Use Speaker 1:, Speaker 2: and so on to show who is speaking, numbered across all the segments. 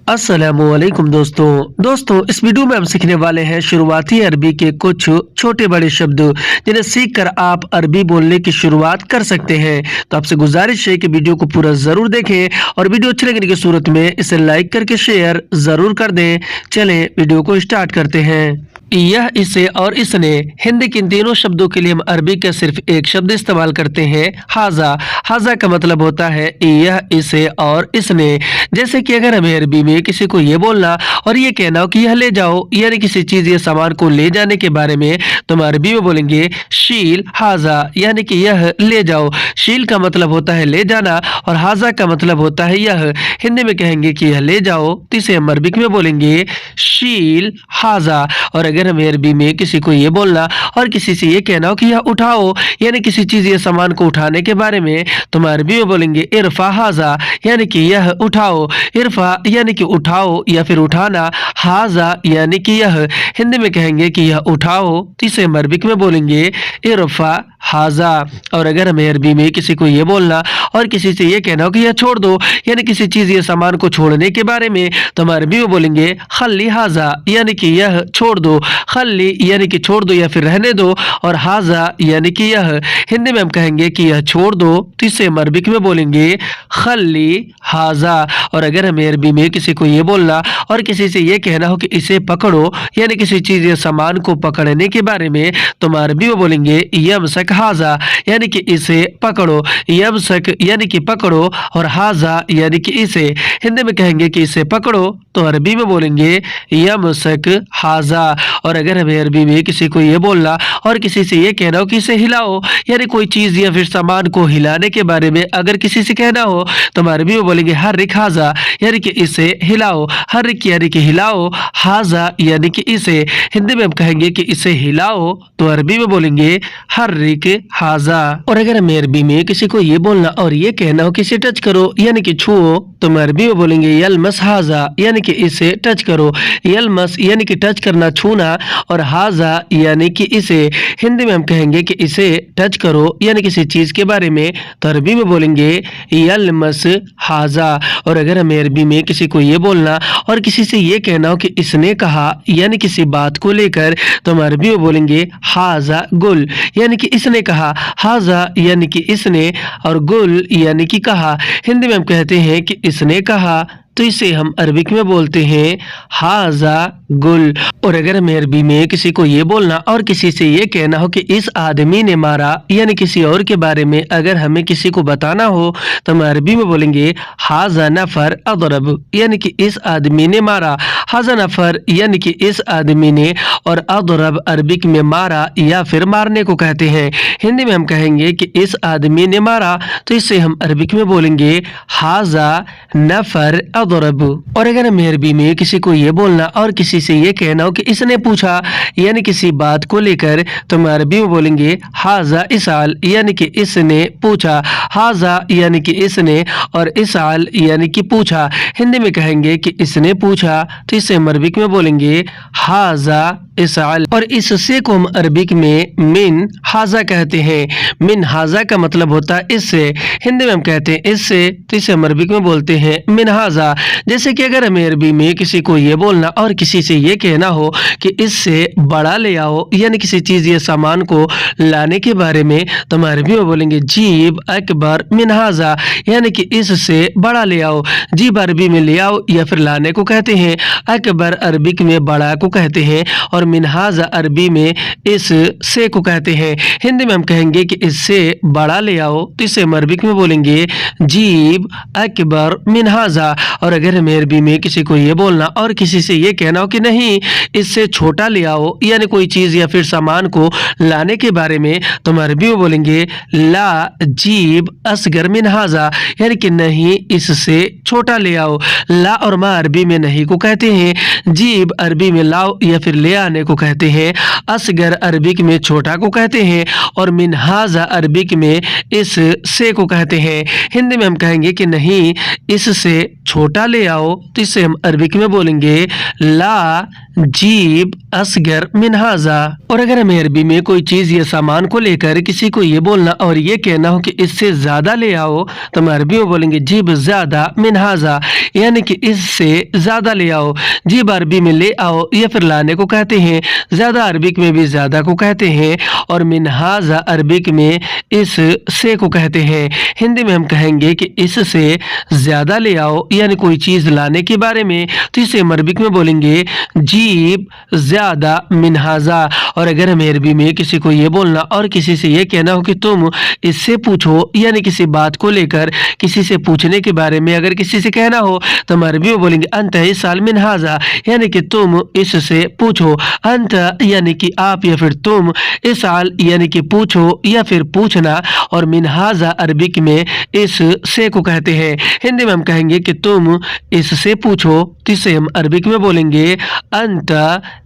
Speaker 1: अस्सलामुअलैकुम दोस्तों इस वीडियो में हम सीखने वाले हैं शुरुआती अरबी के कुछ छोटे बड़े शब्द जिन्हें सीखकर आप अरबी बोलने की शुरुआत कर सकते हैं। तो आपसे गुजारिश है कि वीडियो को पूरा जरूर देखें और वीडियो अच्छी लगने की सूरत में इसे लाइक करके शेयर जरूर कर दें। चलें वीडियो को स्टार्ट करते हैं। यह, इसे और इसने। हिंदी के इन तीनों शब्दों के लिए हम अरबी का सिर्फ एक शब्द इस्तेमाल करते हैं, हाजा। हाजा का मतलब होता है यह, इसे और इसने। जैसे कि अगर हमें अरबी में किसी को ये बोलना और ये कहना हो कि यह ले जाओ, यानी किसी चीज या सामान को ले जाने के बारे में, तो हम अरबी में बोलेंगे शील हाजा, यानी कि यह ले जाओ। शील का मतलब होता है ले जाना और हाजा का मतलब होता है यह। हिंदी में कहेंगे कि यह ले जाओ, तो इसे हम अरबिक में बोलेंगे शील हाजा। और अगर हमें अरबी में किसी को ये बोलना और किसी से ये कहना हो कि यह उठाओ, यानी किसी चीज या सामान को उठाने के बारे में, तो हम अरबी में बोलेंगे इरफा हाजा, यानी कि यह उठाओ। इरफा यानी कि उठाओ या फिर उठाना, हाजा यानी कि यह। हिंदी में कहेंगे कि यह उठाओ, तो इसे हम अरबिक में बोलेंगे इरफा हाजा। और अगर हमें अरबी में किसी को ये बोलना और किसी से ये कहना हो कि यह छोड़ दो, यानी किसी चीज या सामान को छोड़ने के बारे में, तो हम अरबी में बोलेंगे खल्ली हाजा, यानी कि यह छोड़ दो। खल्ली यानी कि छोड़ दो या फिर रहने दो, और हाजा यानी कि यह। हिंदी में हम कहेंगे कि यह छोड़ दो, तो इसे हम अरबिक में बोलेंगे खल्ली हाजा। और अगर हमें अरबी में किसी को ये बोलना और किसी से ये कहना हो कि इसे पकड़ो, यानी किसी चीज या सामान को पकड़ने के बारे में, तो हम अरबी में बोलेंगे यमसक हाजा, यानी कि इसे पकड़ो। यमसक यानी कि पकड़ो और हाजा यानी कि इसे। हिंदी में कहेंगे कि इसे पकड़ो, तो अरबी में बोलेंगे यमसक हाजा। और अगर हमें अरबी में किसी को ये बोलना और किसी से ये कहना हो कि इसे हिलाओ, यानी कोई चीज या फिर सामान को हिलाने के बारे में अगर किसी से कहना हो, तो हम अरबी में बोलेंगे हर्रिक हाजा, यानी कि इसे हिलाओ। हर्रिक यानी कि हिलाओ, हाजा यानी कि इसे। हिंदी में हम कहेंगे कि इसे हिलाओ, तो अरबी में बोलेंगे हर्रिक हाजा। और अगर हमें अरबी में किसी को ये बोलना और ये कहना हो कि इसे टच करो, यानी कि छुओ, तो हम अरबी में बोलेंगे यलमस हाजा, यानी कि इसे टच करो। यलमस यानी कि टच करना, छूना, और हाजा यानी कि इसे। हिंदी में हम कहेंगे कि इसे टच करो, यानी किसी चीज के बारे में, तो अरबी में बोलेंगे यलमस हाजा। और अगर हमें अरबी में किसी को ये बोलना और किसी से ये कहना हो कि इसने कहा, यानी किसी बात को लेकर, तो हम अरबी में बोलेंगे हाजा गुल, यानी कि इसने कहा। हाजा यानी कि इसने और गुल यानी कि कहा। हिंदी में हम कहते हैं कि इसने कहा, तो इसे हम अरबिक में बोलते हैं हाजा गुल। और अगर हमें अरबी में किसी को ये बोलना और किसी से ये कहना हो कि इस आदमी ने मारा, यानी किसी और के बारे में अगर हमें किसी को बताना हो, तो हम अरबी में बोलेंगे हाजा नफर अदरब, यानी कि इस आदमी ने मारा। हाजा नफर यानी कि इस आदमी ने, और अदरब अरबिक में मारा या फिर मारने को कहते हैं। हिंदी में हम कहेंगे कि इस आदमी ने मारा, तो इसे हम अरबिक में बोलेंगे हाजा नफर अदरब। और अगर हमें अरबी में किसी को ये बोलना और किसी से ये कहना हो कि इसने पूछा, यानी किसी बात को लेकर, तो हम अरबी में बोलेंगे हाजा इसाल, यानी कि इसने पूछा। हाजा यानी कि इसने और इसाल यानी कि पूछा। हिंदी में कहेंगे कि इसने पूछा, तो इसे हम अरबिक में बोलेंगे हाजा इसाल। और इससे को हम अरबिक में मिन हाजा कहते हैं। मिन हाजा का मतलब होता है इससे। हिंदी में हम कहते हैं इससे, तो इसे हम अरबिक में बोलते हैं मिन हाजा। जैसे कि अगर हमें अरबी में किसी को ये बोलना और किसी से ये कहना हो कि इससे बड़ा ले आओ, यानी किसी चीज या सामान को लाने के बारे में, तो हम अरबी में बोलेंगे जीब अकबर मिन हाजा, यानी कि इससे बड़ा ले आओ। जीब अरबी में ले आओ या फिर लाने को कहते हैं, अकबर अरबिक में बड़ा को कहते हैं, और मिनहाजा अरबी में इस से को कहते हैं। हिंदी में हम कहेंगे कि इससे बड़ा ले आओ, तो इसे हम अरबिक में बोलेंगे जीब अकबर मिनहाजा। और अगर हमें अरबी में किसी को ये बोलना और किसी से ये कहना हो कि नहीं इससे छोटा ले आओ, यानी कोई चीज या फिर सामान को लाने के बारे में, तो हम अरबी में बोलेंगे ला जीब असगर मिनहाजा, यानी कि नहीं इससे छोटा ले आओ। ला और मा अरबी में नहीं को कहते हैं, जीब अरबी में लाओ या फिर ले आने को कहते हैं, असगर अरबिक में छोटा को कहते हैं, और मिनहाजा अरबिक में इस से को कहते हैं। हिंदी में हम कहेंगे कि नहीं इससे छोटा ले आओ, तो इसे हम अरबिक में बोलेंगे ला जीब असगर मिन हाजा। और अगर हमें अरबी में कोई चीज या सामान को लेकर किसी को ये बोलना और ये कहना हो कि इससे ज्यादा ले आओ, तो हम अरबी में बोलेंगे जीब ज्यादा मिन हाजा, यानी कि इससे ज्यादा ले आओ। जीब अरबी में ले आओ या फिर लाने को कहते हैं, ज्यादा अरबिक में भी ज्यादा को कहते हैं, और मिन हाजा अरबिक में इस से को कहते हैं। हिंदी में हम कहेंगे कि इससे ज्यादा ले आओ, यानी कोई चीज लाने के बारे में, तो इसे हम अरबिक में बोलेंगे जीब ज्यादा मिन हाजा। और अगर हमें अरबी में किसी को ये बोलना और किसी से ये कहना हो कि तुम इससे पूछो, यानी किसी बात को लेकर किसी से पूछने के बारे में अगर किसी से कहना हो, तो हम अरबी में बोलेंगे अंत इसाल मिन हाजा, यानी कि तुम इससे पूछो। अंत यानी कि आप या फिर तुम, इसाल यानी कि पूछो या फिर पूछना, और मिन हाजा अरबिक में इस से को कहते हैं। हिंदी में हम कहेंगे कि तुम इससे पूछो, तो इसे हम अरबिक में बोलेंगे अंत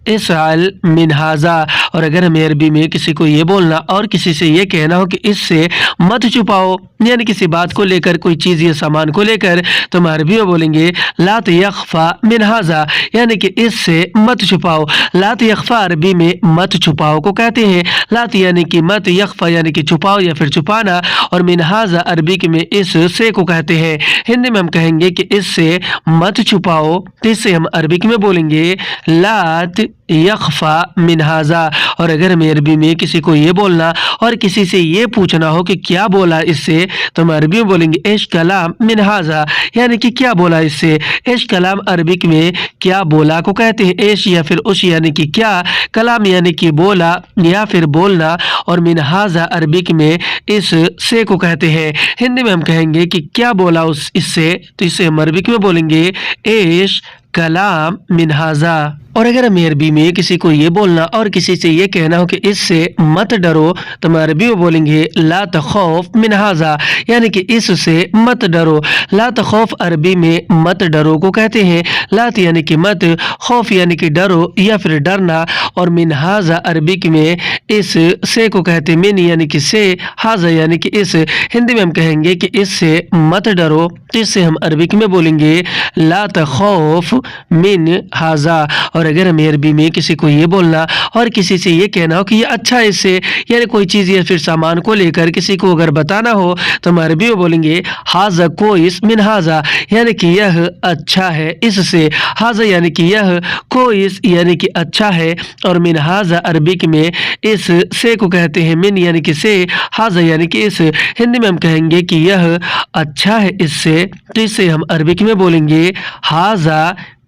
Speaker 1: इसाल मिन हाजा। और अगर हमें अरबी में किसी को ये बोलना और किसी से ये कहना हो कि इससे मत छुपाओ, यानी किसी बात को लेकर, कोई चीज या सामान को लेकर, तो हम अरबी में बोलेंगे लात यख्फा मिन हाजा, यानी कि इससे मत छुपाओ। लात यख्फा अरबी में मत छुपाओ को कहते हैं। लात यानी कि मत, यख्फा यानी कि छुपाओ या फिर छुपाना, और मिन हाजा अरबिक में इस से को कहते हैं। हिंदी में हम कहेंगे कि इससे मत छुपाओ, तो इससे हम अरबिक में बोलेंगे लात यख्फा मिन हाजा। और अगर हमें अरबी में किसी को ये बोलना और किसी से ये पूछना हो कि क्या बोला इससे, तो हम अरबी में बोलेंगे एश कलाम मिन हाजा, यानी कि क्या बोला इससे। एश कलाम अरबिक में क्या बोला को कहते हैं। एश या फिर उश यानी कि क्या, कलाम यानी कि बोला या फिर बोलना, और मिन हाजा अरबिक में इस से को कहते हैं। हिंदी में हम कहेंगे कि क्या बोला उस इससे, तो इसे हम अरबिक में बोलेंगे एश कलाम मिन हाजा। और अगर हमें अरबी में किसी को ये बोलना और किसी से ये कहना हो कि इससे मत डरो, तो हम अरबी में बोलेंगे ला तखौफ मिन हाजा, यानी कि इससे मत डरो। ला तखौफ अरबी में मत डरो को कहते हैं। लात यानी कि मत, खौफ यानी कि डरो या फिर डरना, और मिन हाजा अरबिक में इस से को कहते हैं। मिन यानी कि से, हाजा यानी कि इस। हिंदी में हम कहेंगे कि इससे मत डरो, तो इससे हम अरबिक में बोलेंगे ला तखौफ मिन हाजा। और अगर हमें अरबी में किसी को ये बोलना और किसी से ये कहना हो कि ये अच्छा है इससे, यानी कोई चीज़ या फिर सामान को लेकर किसी को अगर बताना हो, तो हम अरबी में बोलेंगे हाजा कोइस मिन हाजा, यानी कि यह अच्छा है इससे। हाजा यानी कि यह, कोइस यानी कि अच्छा है, और मिन हाजा अरबिक में इस से को कहते हैं। मिन यानी कि से, हाजा यानी कि इस। हिंदी में हम कहेंगे कि यह अच्छा है इससे, तो इसे हम अरबिक में बोलेंगे हाजा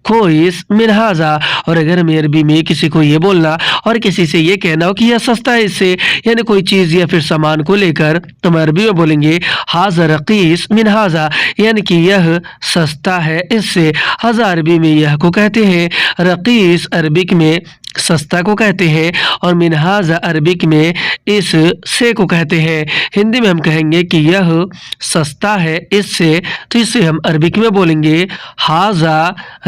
Speaker 1: कोइस मिन हाजा। और अगर हमें अरबी में किसी को ये बोलना और किसी से ये कहना हो कि यह सस्ता है इससे, यानी कोई चीज़ या फिर सामान को लेकर, तो हम अरबी में बोलेंगे हाजा रकीस मिन हाजा, यानी कि यह सस्ता है इससे। हाजा अरबी में यह को कहते हैं, रकीस अरबिक में सस्ता को कहते हैं, और मिन हाजा अरबिक में इस से को कहते हैं। हिंदी में हम कहेंगे कि यह सस्ता है इससे, तो इसे हम अरबिक में बोलेंगे हाजा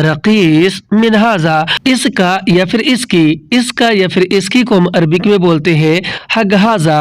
Speaker 1: रकीस मिन हाजा। इसका या फिर इसकी, इसका या फिर इसकी को हम अरबिक में बोलते हैं हग हाजा।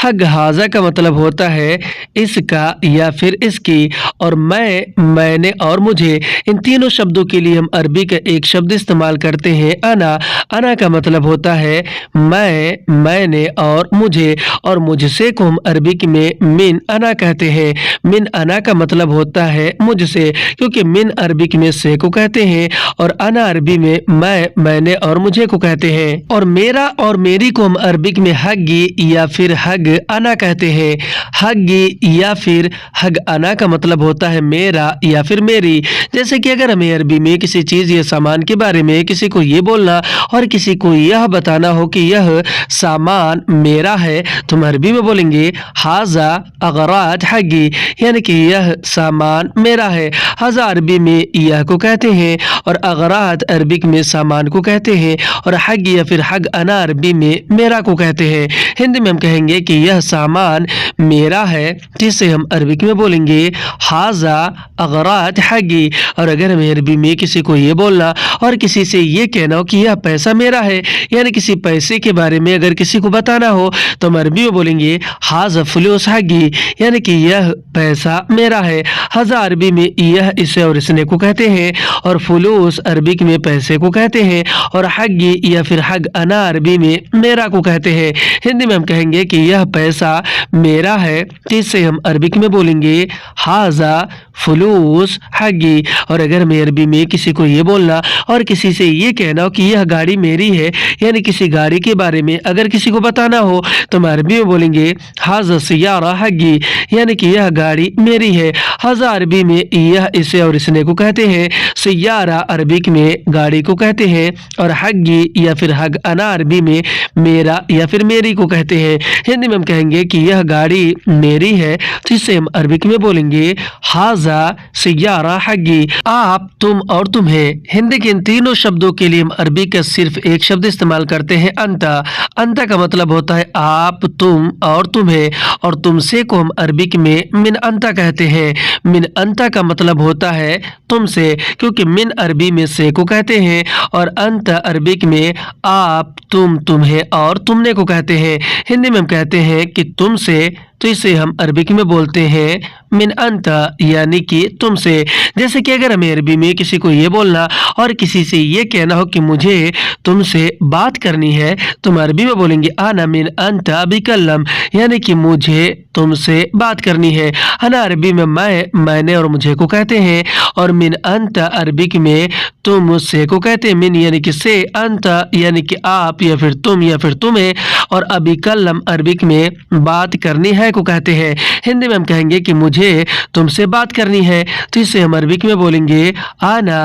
Speaker 1: हग हाजा का मतलब होता है इसका या फिर इसकी। और मैं, मैंने और मुझे, इन तीनों शब्दों के लिए हम अरबी का एक शब्द इस्तेमाल करते हैं अना। अना का मतलब होता है मैं, मैंने और मुझे, और मुझसे को हम अरबिक में मिन अना कहते हैं। मिन अना का मतलब होता है मुझसे, क्योंकि मिन अरबिक में से को कहते हैं, और अना अरबी में मैं, मैंने और मुझे को कहते हैं। और मेरा और मेरी को हम अरबिक में हग्गी या फिर हग अना कहते हैं। हग्गी या फिर हग अना का मतलब होता है मेरा या फिर मेरी। जैसे कि अगर हमें अरबी में किसी चीज या सामान के बारे में किसी को ये बोलना और किसी को यह बताना हो कि यह सामान मेरा है, तो हम अरबी में बोलेंगे हाजा अगरात हग्गी, यानी कि यह सामान मेरा है। हाजा अरबी में यह को कहते हैं, और अगरात अरबिक में सामान को कहते हैं, और हग या फिर हग अना अरबी में मेरा को कहते हैं। हिंदी में हम कहेंगे कि यह सामान मेरा है, जिसे हम अरबिक में बोलेंगे हाजा अगरात हग्गी। और अगर हमें अरबी में किसी को ये बोलना और किसी से ये कहना हो कि यह पैसा मेरा मेरा है। यानी किसी पैसे के बारे में अगर किसी को बताना हो तो हम अरबी में बोलेंगे हाज़ा फुलूस हग्गी, यानी कि यह पैसा मेरा है। हज़ा अरबी में यह इसे और इसने को कहते हैं, और फुलूस अरबिक में पैसे को कहते हैं, और हग्गी या फिर हग अना अरबी में मेरा को कहते हैं। हिंदी में हम कहेंगे कि यह पैसा मेरा है, तो इससे हम अरबिक में बोलेंगे हाज़ा फुलूस हग्गी। और अगर मैं अरबी में किसी को ये बोलना और किसी से ये कहना हो कि यह गाड़ी मेरी है, यानी किसी गाड़ी के बारे में अगर किसी को बताना हो तो हम अरबी में बोलेंगे हाज़ा सियारा हग्गी, यानी कि यह गाड़ी मेरी है। हाज़ा अरबी में यह इसे और इसने को कहते हैं, सियारा अरबिक में गाड़ी को कहते हैं, और हग्गी या फिर हग अना अरबी में मेरा या फिर मेरी को कहते हैं। हिंदी में हम कहेंगे कि यह गाड़ी मेरी है, तो इसे हम अरबिक में बोलेंगे हाज़ा सियारा हग्गी। आप, तुम और तुम्हें। हिंदी के इन तीनों शब्दों के लिए हम अरबी का सिर्फ एक शब्द इस्तेमाल करते हैं अंता। अंता का मतलब होता है आप, तुम और तुम्हें, और तुमसे को हम अरबिक में मिन अंता कहते हैं। मिन अंता का मतलब होता है तुमसे, क्योंकि मिन अरबी में से को कहते हैं और अंत अरबिक में आप, तुम, तुम्हें और तुमने को कहते हैं। हिंदी में हम कहते हैं कि तुमसे, तो इसे हम अरबिक में बोलते हैं मिन अंता, यानी कि तुमसे। जैसे कि अगर हमें अरबी में किसी को ये बोलना और किसी से ये कहना हो कि मुझे तुमसे बात करनी है, तो हम अरबी में बोलेंगे आना मिन अंता बिकल्लम, यानी कि मुझे तुमसे बात करनी है। अना अरबी में मैंने और मुझे को कहते हैं, और मिन अंता अरबिक में तुम मुझसे को कहते हैं। मिन यानी कि से, अंता यानी कि आप या फिर तुम या फिर तुम्हें, और अबिकल्लम अरबिक में बात करनी है को कहते हैं। हिंदी में हम कहेंगे कि मुझे तुमसे बात करनी है, तो इसे हम अरबिक में बोलेंगे आना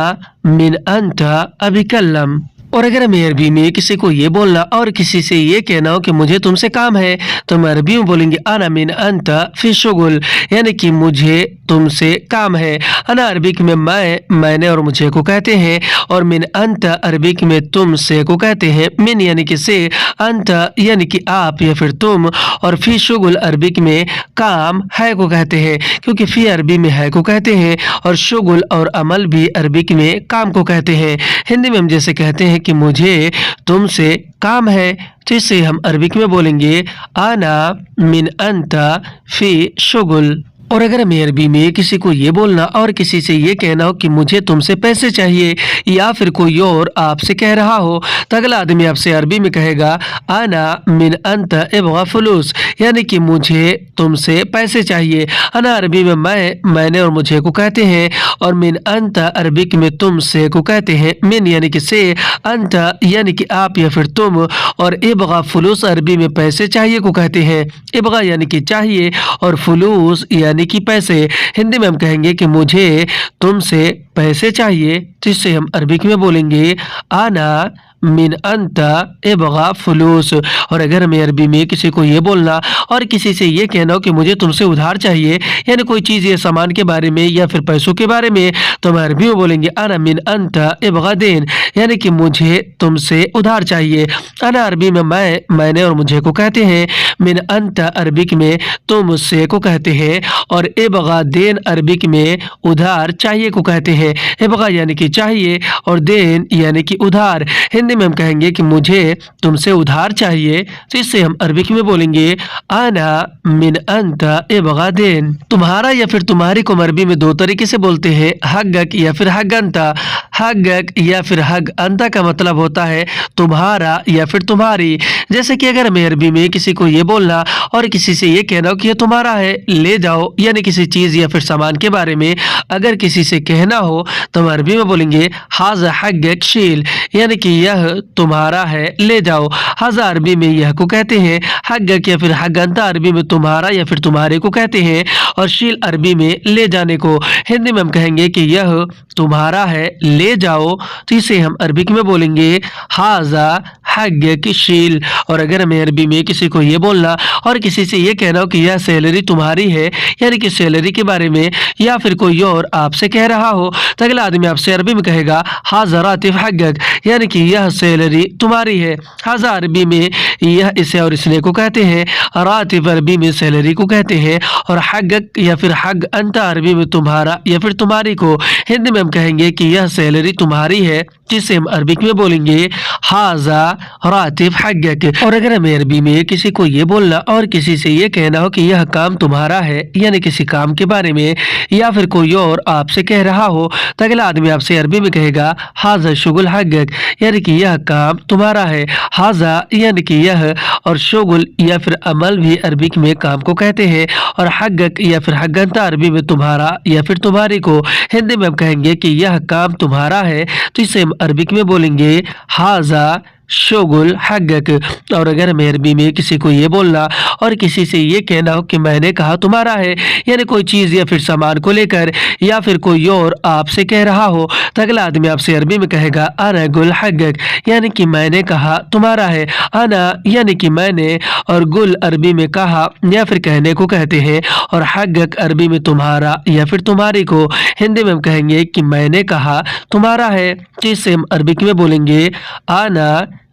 Speaker 1: मिन अंता अबिकल्लम। और अगर हमें अरबी में किसी को ये बोलना और किसी से ये कहना हो कि मुझे तुमसे काम है, तो हम अरबी में बोलेंगे अना मिन अंता फी शुगुल, यानी कि मुझे तुमसे काम है। अना अरबिक में मैंने और मुझे को कहते हैं, और मिन अंता अरबिक में तुम से को कहते हैं। मिन यानी कि से, अंता यानी कि आप या फिर तुम, और फी शुगुल अरबिक में काम है को कहते हैं, क्योंकि फी अरबी में है को कहते हैं, और शुगुल और अमल भी अरबिक में काम को कहते हैं। हिंदी में हम जैसे कहते हैं कि मुझे तुमसे काम है, तो इसे हम अरबिक में बोलेंगे आना मिन अंता फी शुगुल। और अगर हमें अरबी में किसी को ये बोलना और किसी से ये कहना हो कि मुझे तुमसे पैसे चाहिए, या फिर कोई और आपसे कह रहा हो, तो अगला आदमी आपसे अरबी में कहेगा आना मिन अंता इब्गा फुलूस, यानी कि मुझे तुमसे पैसे चाहिए। अना अरबी में मैंने और मुझे को कहते हैं, और मिन अंता अरबिक में तुमसे को कहते हैं। मिन यानी कि से, अंता यानी कि आप या फिर तुम, और इब्गा फुलूस अरबी में पैसे चाहिए को कहते हैं। इब्गा यानी कि चाहिए, और फुलूस यानी कि पैसे। हिंदी में हम कहेंगे कि मुझे तुमसे पैसे चाहिए, तो इससे हम अरबिक में बोलेंगे आना मिन अंता इब्गा फुलूस। और अगर हमें अरबी में किसी को ये बोलना और किसी से ये कहना हो कि मुझे तुमसे उधार चाहिए, यानी कोई चीज़ या सामान के बारे में या फिर पैसों के बारे में, तो हम अरबी में बोलेंगे अना मिन अंता इब्गा देन, यानी कि मुझे तुमसे उधार चाहिए। अना अरबी में मैंने और मुझे को कहते हैं। मिन अंता अरबिक में तुम मुझसे को कहते हैं, और इब्गा देन अरबिक में उधार चाहिए को कहते हैं। इब्गा यानी कि चाहिए, और देन यानी कि उधार। हिंदी में हम कहेंगे कि मुझे तुमसे उधार चाहिए, तो इससे हम अरबिक में बोलेंगे आना मिन अंता इब्गा देन। तुम्हारा या फिर तुम्हारी को अरबी में दो तरीके से बोलते हैं, हग्गक या फिर हग अंता। हग्गक या फिर हग अंता का मतलब होता है तुम्हारा या फिर तुम्हारी। जैसे कि अगर हमें अरबी में किसी को ये बोलना और किसी से ये कहना हो कि ये तुम्हारा है, ले जाओ, यानी किसी चीज़ या फिर सामान के बारे में अगर किसी से कहना हो, तो हम अरबी में बोलेंगे हाज़ा हग्गक शील, यानी कि यह तुम्हारा है, ले जाओ। हाज़ा अरबी में यह को कहते हैं। हग्गक या फिर हग अंता अरबी में तुम्हारा या फिर तुम्हारे को कहते हैं, और शील अरबी में ले जाने को। हिंदी में हम कहेंगे कि यह तुम्हारा है, ले जाओ, तो इसे हम अरबिक में बोलेंगे हाज़ा हग्गक शील। और अगर हमें अरबी में किसी को ये बोलना और किसी से ये कहना हो कि यह सैलरी तुम्हारी है, यानी कि सैलरी के बारे में या फिर कोई और आपसे कह रहा हो, तो अगला आदमी आपसे अरबी में कहेगा हाज़ा रातिब हग्गक, यानी कि यह सैलरी तुम्हारी है। हाज़ा अरबी में यह इसे और इसने को कहते हैं, रातिब अरबी में सैलरी को कहते हैं, और हग्गक या फिर हग अंता अरबी में तुम्हारा या फिर तुम्हारी को। हिंदी में हम कहेंगे कि यह सैलरी तुम्हारी है, जिसे हम अरबिक में बोलेंगे हाजा रातिब हक़्क़क। और अगर हमें अरबी में किसी को ये बोलना और किसी से ये कहना हो कि यह काम तुम्हारा है, यानी किसी काम के बारे में, या फिर कोई और आपसे कह रहा हो तो अगला आदमी आपसे अरबी में कहेगा हाजा शुगुल हक़्क़क, यानी कि यह काम तुम्हारा है। हाजा यानी कि यह, और शुगुल या फिर अमल भी अरबिक में काम को कहते हैं, और हक़्क़क या फिर हक़्क़ंता अरबी में तुम्हारा या फिर तुम्हारी को हिंदी में हम कहेंगे कि यह काम तुम्हारा है, तो इसे हम अरबिक में बोलेंगे हाजा शुगुल हक़्क़क। और अगर हमें अरबी में किसी को ये बोलना और किसी से ये कहना हो कि मैंने कहा तुम्हारा है, यानी कोई चीज़ या फिर सामान को लेकर, या फिर कोई और आपसे कह रहा हो तो अगला आदमी आपसे अरबी में कहेगा अना गुल हक़्क़क, यानी कि मैंने कहा तुम्हारा है। अना यानी कि मैंने, और गुल अरबी में कहा या फिर कहने को कहते हैं, और हक़्क़क अरबी में तुम्हारा या फिर तुम्हारी को हिंदी में हम कहेंगे कि मैंने कहा तुम्हारा है, तो इसे हम अरबिक में बोलेंगे आना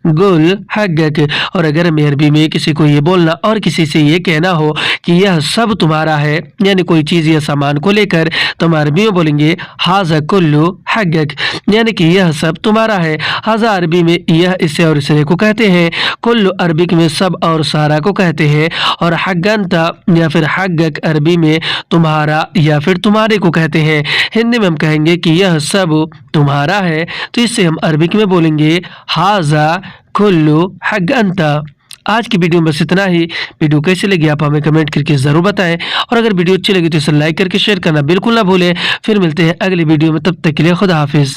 Speaker 1: गुल हक़्क़क। और अगर हमें अरबी में किसी को ये बोलना और किसी से ये कहना हो कि यह सब तुम्हारा है, यानी कोई चीज़ या सामान को लेकर, तो हम अरबी में बोलेंगे हाजा कुल्लु हक़्क़क, यानी कि यह सब तुम्हारा है। हाजा अरबी में यह, इसे और इसे को कहते हैं, कुल्लु अरबिक में सब और सारा को कहते हैं, और हक़्क़ंता या फिर हक़्क़क अरबी में तुम्हारा या फिर तुम्हारे को कहते हैं। हिंदी में हम कहेंगे कि यह सब तुम्हारा है, तो इससे हम अरबिक में बोलेंगे हाजा कुल्लु हक़्क़ंता। आज की वीडियो में बस इतना ही। वीडियो कैसी लगी आप हमें कमेंट करके ज़रूर बताएं, और अगर वीडियो अच्छी लगी तो इसे लाइक करके शेयर करना बिल्कुल ना भूलें। फिर मिलते हैं अगली वीडियो में, तब तक के लिए खुदा हाफिज़।